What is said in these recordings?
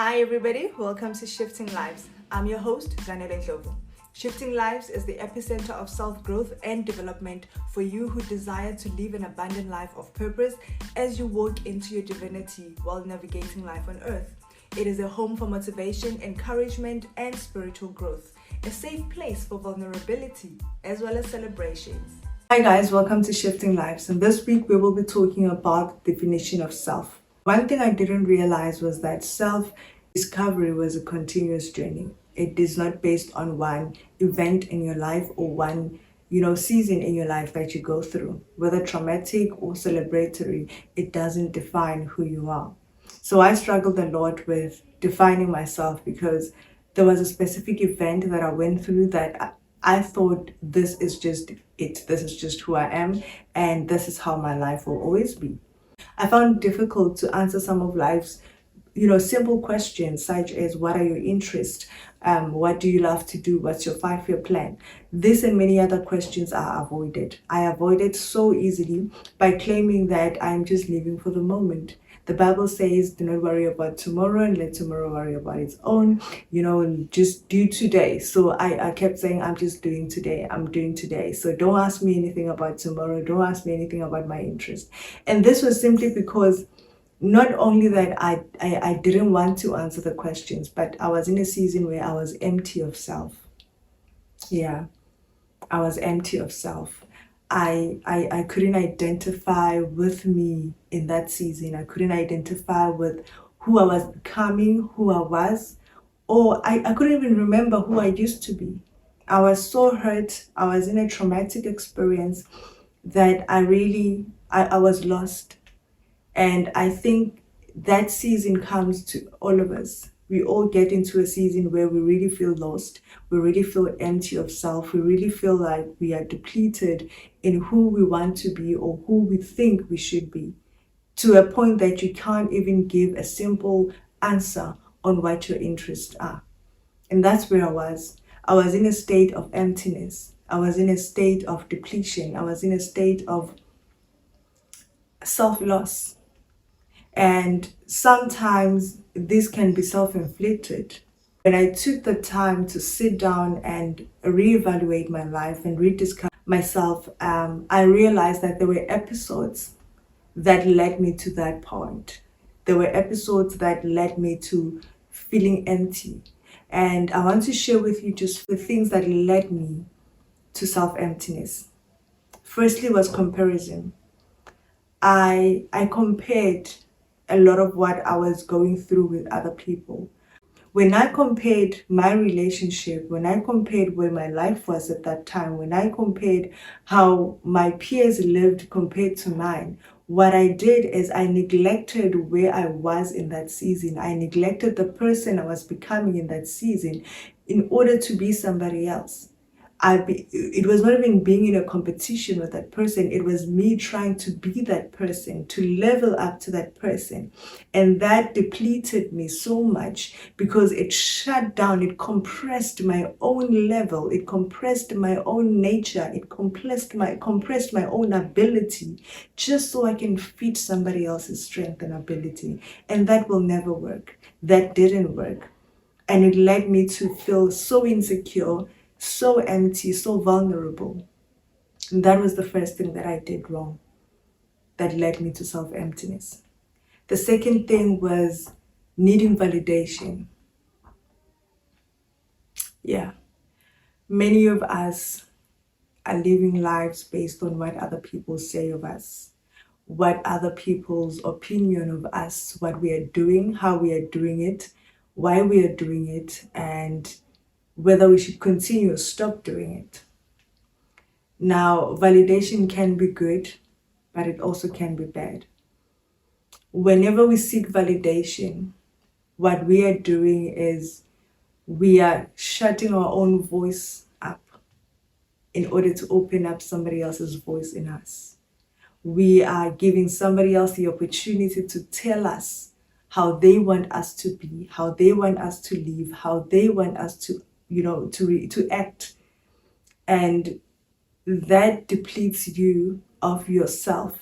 Hi everybody, welcome to Shifting Lives. I'm your host, Zanele Ndlovu. Shifting Lives is the epicenter of self-growth and development for you who desire to live an abundant life of purpose as you walk into your divinity while navigating life on earth. It is a home for motivation, encouragement, and spiritual growth. A safe place for vulnerability as well as celebrations. Hi guys, welcome to Shifting Lives. And this week we will be talking about the definition of self. One thing I didn't realize was that self-discovery was a continuous journey. It is not based on one event in your life or one, season in your life that you go through. Whether traumatic or celebratory, it doesn't define who you are. So I struggled a lot with defining myself because there was a specific event that I went through that I thought this is just it. This is just who I am, and this is how my life will always be. I found it difficult to answer some of life's, simple questions such as what are your interests? What do you love to do? What's your 5-year plan? This and many other questions are avoided. I avoided so easily by claiming that I'm just living for the moment. The Bible says, do not worry about tomorrow and let tomorrow worry about its own, just do today. So I kept saying, I'm just doing today. I'm doing today. So don't ask me anything about tomorrow. Don't ask me anything about my interest. And this was simply because not only that I didn't want to answer the questions, but I was in a season where I was empty of self. Yeah, I was empty of self. I couldn't identify with me in that season. I couldn't identify with who I was becoming, who I was, or I couldn't even remember who I used to be. I was so hurt. I was in a traumatic experience that I was lost. And I think that season comes to all of us. We all get into a season where we really feel lost. We really feel empty of self. We really feel like we are depleted in who we want to be or who we think we should be, to a point that you can't even give a simple answer on what your interests are. And that's where I was. I was in a state of emptiness. I was in a state of depletion. I was in a state of self-loss. And sometimes this can be self-inflicted. When I took the time to sit down and reevaluate my life and rediscover myself, I realized that there were episodes that led me to that point. There were episodes that led me to feeling empty. And I want to share with you just the things that led me to self-emptiness. Firstly was comparison. I compared a lot of what I was going through with other people. When I compared my relationship, when I compared where my life was at that time, when I compared how my peers lived compared to mine, what I did is I neglected where I was in that season. I neglected the person I was becoming in that season in order to be somebody else. It was not even being in a competition with that person. It was me trying to be that person, to level up to that person. And that depleted me so much because it shut down, it compressed my own level, it compressed my own nature, it compressed my own ability just so I can fit somebody else's strength and ability. And that will never work. That didn't work. And it led me to feel so insecure, so empty, so vulnerable. And that was the first thing that I did wrong that led me to self-emptiness. The second thing was needing validation. Yeah, many of us are living lives based on what other people say of us, what other people's opinion of us, what we are doing, how we are doing it, why we are doing it, and whether we should continue or stop doing it. Now, validation can be good, but it also can be bad. Whenever we seek validation, what we are doing is we are shutting our own voice up in order to open up somebody else's voice in us. We are giving somebody else the opportunity to tell us how they want us to be, how they want us to live, how they want us to to act. And that depletes you of yourself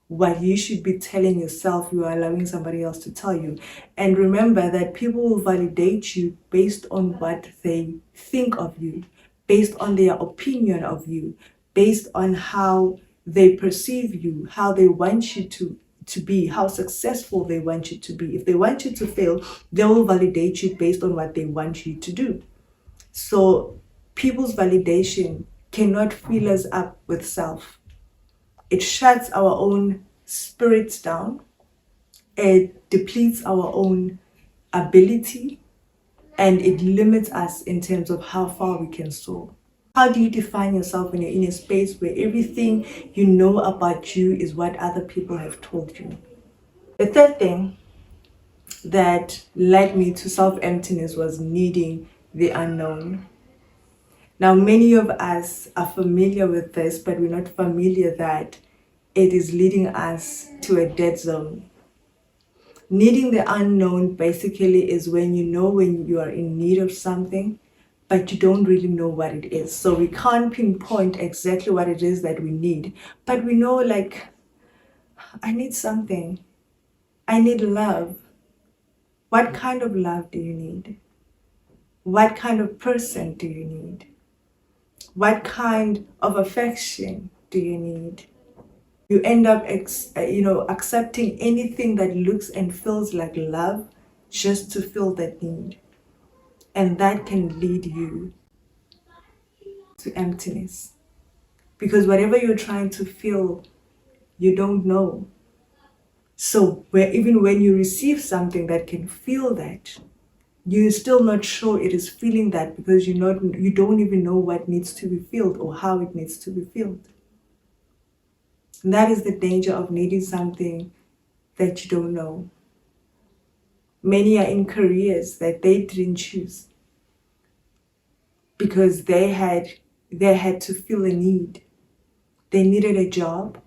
what you should be telling yourself, you are allowing somebody else to tell you. And remember that people will validate you based on what they think of you, based on their opinion of you, based on how they perceive you, how they want you to be, how successful they want you to be. If they want you to fail, they will validate you based on what they want you to do. So people's validation cannot fill us up with self. It shuts our own spirits down. It depletes our own ability, and it limits us in terms of how far we can soar. How do you define yourself when you're in a space where everything you know about you is what other people have told you? The third thing that led me to self-emptiness was needing the unknown. Now, many of us are familiar with this, but we're not familiar that it is leading us to a dead zone. Needing the unknown basically is when you are in need of something, but you don't really know what it is. So we can't pinpoint exactly what it is that we need, but we know, like, I need something. I need love. What kind of love do you need? What kind of person do you need? What kind of affection do you need? You end up accepting anything that looks and feels like love just to fill that need. And that can lead you to emptiness. Because whatever you're trying to feel, you don't know. So even when you receive something that can feel that, you're still not sure it is feeling that, because you don't even know what needs to be filled or how it needs to be filled. And that is the danger of needing something that you don't know. Many are in careers that they didn't choose because they had to fill a need. They needed a job.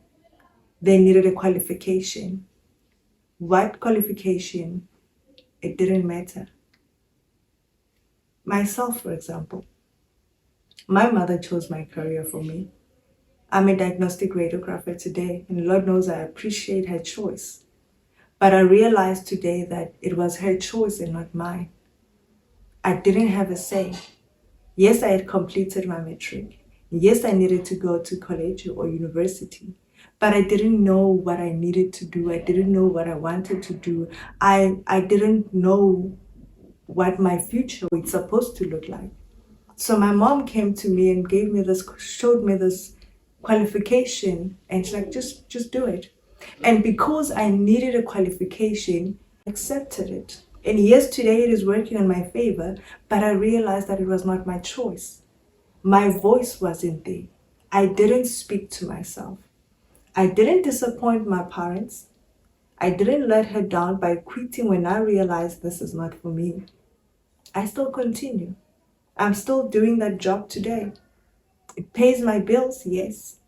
They needed a qualification. What qualification? It didn't matter. Myself, for example, my mother chose my career for me. I'm a diagnostic radiographer today, and Lord knows I appreciate her choice. But I realized today that it was her choice and not mine. I didn't have a say. Yes, I had completed my matric. Yes, I needed to go to college or university, but I didn't know what I needed to do. I didn't know what I wanted to do. I didn't know what my future was supposed to look like. So my mom came to me and showed me this qualification, and she's like, just do it. And because I needed a qualification, I accepted it. And yes, today it is working in my favor, but I realized that it was not my choice. My voice wasn't there. I didn't speak to myself. I didn't disappoint my parents. I didn't let her down by quitting when I realized this is not for me. I still continue. I'm still doing that job today. It pays my bills, yes,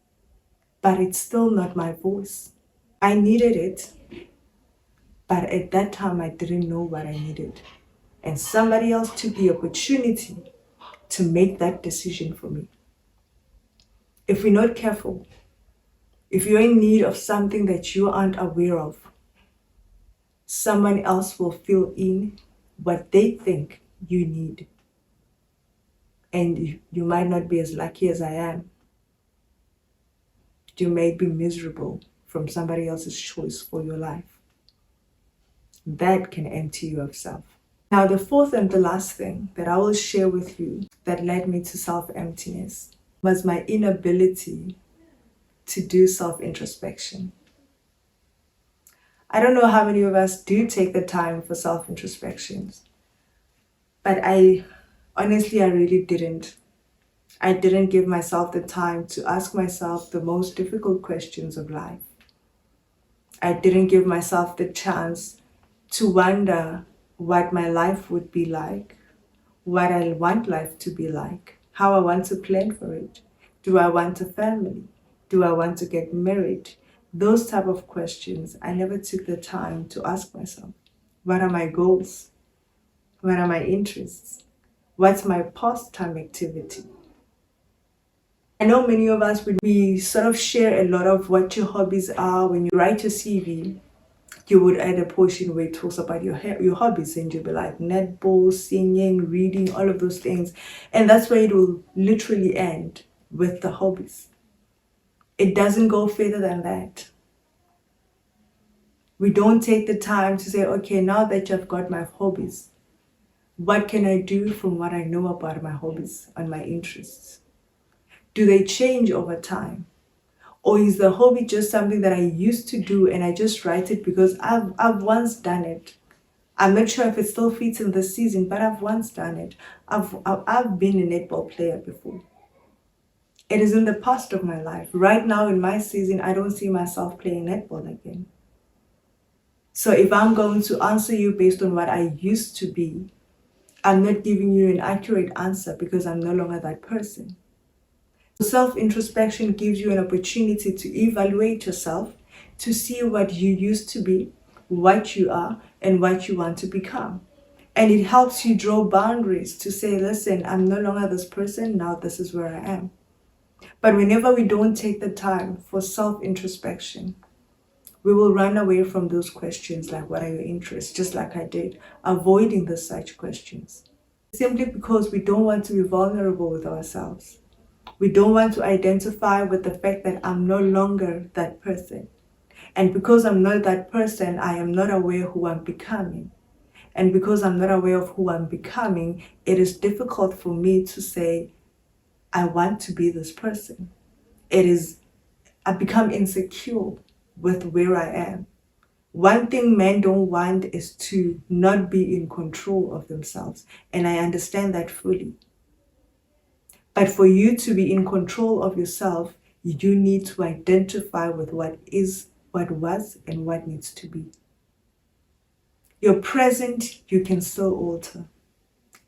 but it's still not my voice. I needed it, but at that time I didn't know what I needed. And somebody else took the opportunity to make that decision for me. If we're not careful, if you're in need of something that you aren't aware of, someone else will fill in what they think you need. And you might not be as lucky as I am. You may be miserable from somebody else's choice for your life. That can empty you of self. Now, the fourth and the last thing that I will share with you that led me to self-emptiness was my inability to do self-introspection. I don't know how many of us do take the time for self-introspections, but I really didn't. I didn't give myself the time to ask myself the most difficult questions of life. I didn't give myself the chance to wonder what my life would be like, what I want life to be like, how I want to plan for it. Do I want a family? Do I want to get married? Those type of questions, I never took the time to ask myself. What are my goals? What are my interests? What's my pastime activity? I know many of us, we sort of share a lot of what your hobbies are. When you write your CV, you would add a portion where it talks about your hobbies, and you'll be like netball, singing, reading, all of those things. And that's where it will literally end, with the hobbies. It doesn't go further than that. We don't take the time to say, okay, now that you've got my hobbies, what can I do from what I know about my hobbies and my interests? Do they change over time? Or is the hobby just something that I used to do and I just write it because I've once done it? I'm not sure if it still fits in this season, but I've once done it. I've been a netball player before. It is in the past of my life. Right now in my season, I don't see myself playing netball again. So if I'm going to answer you based on what I used to be, I'm not giving you an accurate answer because I'm no longer that person. Self-introspection gives you an opportunity to evaluate yourself, to see what you used to be, what you are, and what you want to become. And it helps you draw boundaries to say, listen, I'm no longer this person, now this is where I am. But whenever we don't take the time for self-introspection, we will run away from those questions like, what are your interests? Just like I did, avoiding the such questions. Simply because we don't want to be vulnerable with ourselves. We don't want to identify with the fact that I'm no longer that person. And because I'm not that person, I am not aware who I'm becoming. And because I'm not aware of who I'm becoming, it is difficult for me to say, I want to be this person. I become insecure with where I am. One thing men don't want is to not be in control of themselves. And I understand that fully. But for you to be in control of yourself, you need to identify with what is, what was, and what needs to be. Your present, you can still alter.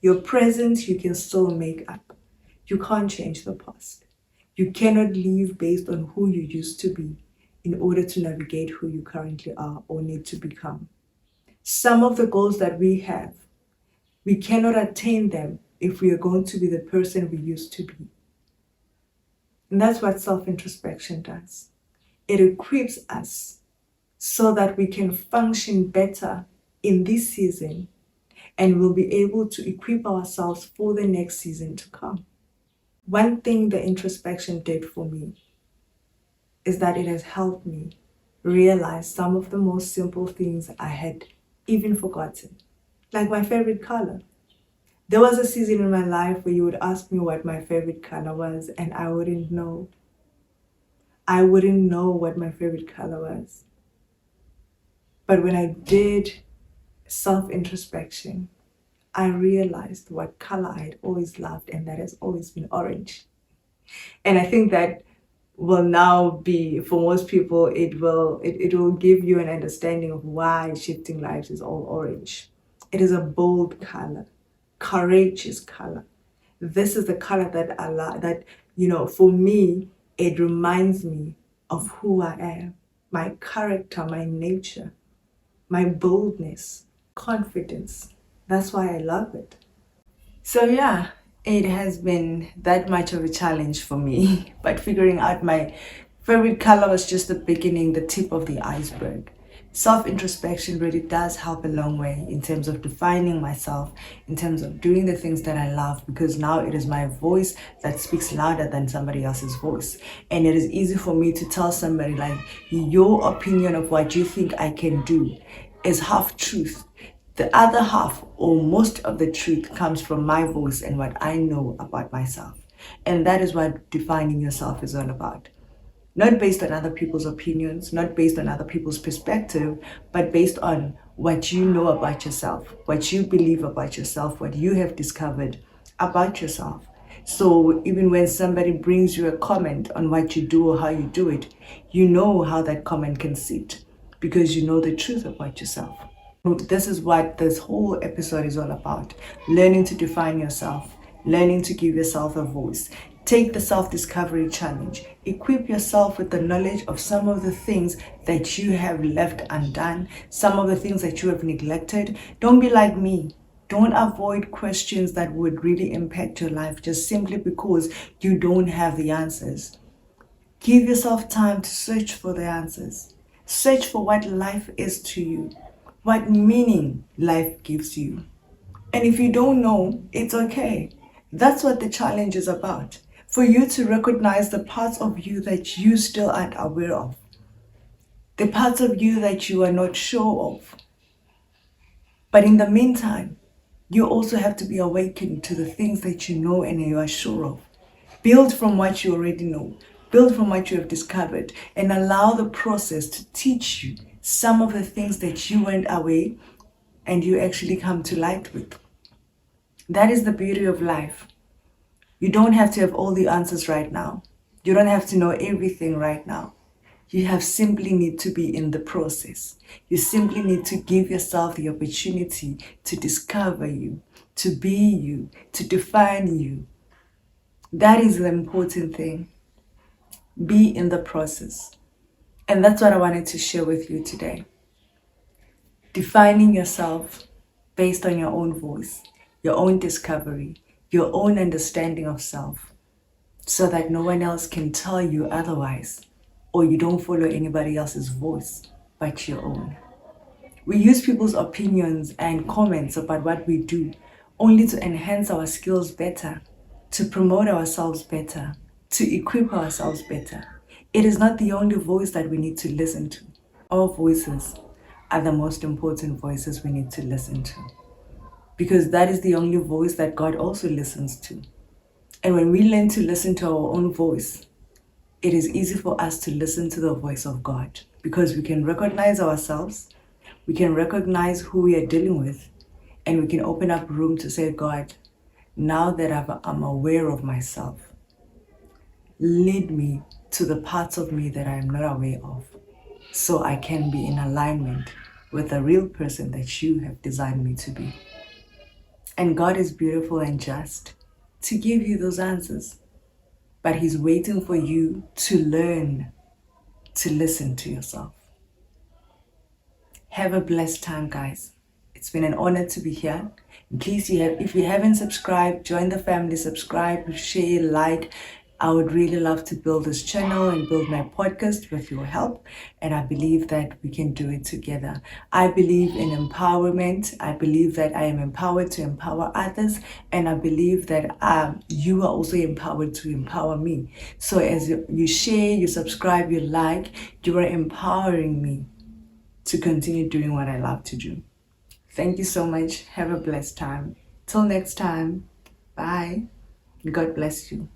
Your present, you can still make up. You can't change the past. You cannot live based on who you used to be in order to navigate who you currently are or need to become. Some of the goals that we have, we cannot attain them if we are going to be the person we used to be. And that's what self-introspection does. It equips us so that we can function better in this season, and we'll be able to equip ourselves for the next season to come. One thing the introspection did for me is that it has helped me realize some of the most simple things I had even forgotten, like my favorite color. There was a season in my life where you would ask me what my favorite color was, and I wouldn't know. I wouldn't know what my favorite color was. But when I did self-introspection, I realized what color I had always loved, and that has always been orange. And I think that will now be, for most people, it will give you an understanding of why Shifting Lives is all orange. It is a bold color, courageous color. This is the color that I love, that, for me, it reminds me of who I am, my character, my nature, my boldness, confidence. That's why I love it. So yeah, it has been that much of a challenge for me, but figuring out my favorite color was just the beginning, the tip of the iceberg. Self-introspection really does help a long way in terms of defining myself, in terms of doing the things that I love, because now it is my voice that speaks louder than somebody else's voice. And it is easy for me to tell somebody, like, your opinion of what you think I can do is half truth. The other half, or most of the truth, comes from my voice and what I know about myself. And that is what defining yourself is all about. Not based on other people's opinions, not based on other people's perspective, but based on what you know about yourself, what you believe about yourself, what you have discovered about yourself. So even when somebody brings you a comment on what you do or how you do it, you know how that comment can sit because you know the truth about yourself. This is what this whole episode is all about. Learning to define yourself, learning to give yourself a voice. Take the self-discovery challenge. Equip yourself with the knowledge of some of the things that you have left undone, some of the things that you have neglected. Don't be like me. Don't avoid questions that would really impact your life just simply because you don't have the answers. Give yourself time to search for the answers. Search for what life is to you, what meaning life gives you. And if you don't know, it's okay. That's what the challenge is about. For you to recognize the parts of you that you still aren't aware of. The parts of you that you are not sure of. But in the meantime, you also have to be awakened to the things that you know and you are sure of. Build from what you already know. Build from what you have discovered and allow the process to teach you some of the things that you weren't aware and you actually come to light with. That is the beauty of life. You don't have to have all the answers right now. You don't have to know everything right now. You have simply need to be in the process. You simply need to give yourself the opportunity to discover you, to be you, to define you. That is the important thing. Be in the process. And that's what I wanted to share with you today. Defining yourself based on your own voice, your own discovery, your own understanding of self, so that no one else can tell you otherwise, or you don't follow anybody else's voice but your own. We use people's opinions and comments about what we do only to enhance our skills better, to promote ourselves better, to equip ourselves better. It is not the only voice that we need to listen to. Our voices are the most important voices we need to listen to, because that is the only voice that God also listens to. And when we learn to listen to our own voice, it is easy for us to listen to the voice of God, because we can recognize ourselves, we can recognize who we are dealing with, and we can open up room to say, God, now that I'm aware of myself, lead me to the parts of me that I am not aware of, so I can be in alignment with the real person that you have designed me to be. And God is beautiful and just to give you those answers. But He's waiting for you to learn to listen to yourself. Have a blessed time, guys. It's been an honor to be here. And please, if you haven't subscribed, join the family, subscribe, share, like. I would really love to build this channel and build my podcast with your help. And I believe that we can do it together. I believe in empowerment. I believe that I am empowered to empower others. And I believe that you are also empowered to empower me. So as you share, you subscribe, you like, you are empowering me to continue doing what I love to do. Thank you so much. Have a blessed time. Till next time. Bye. God bless you.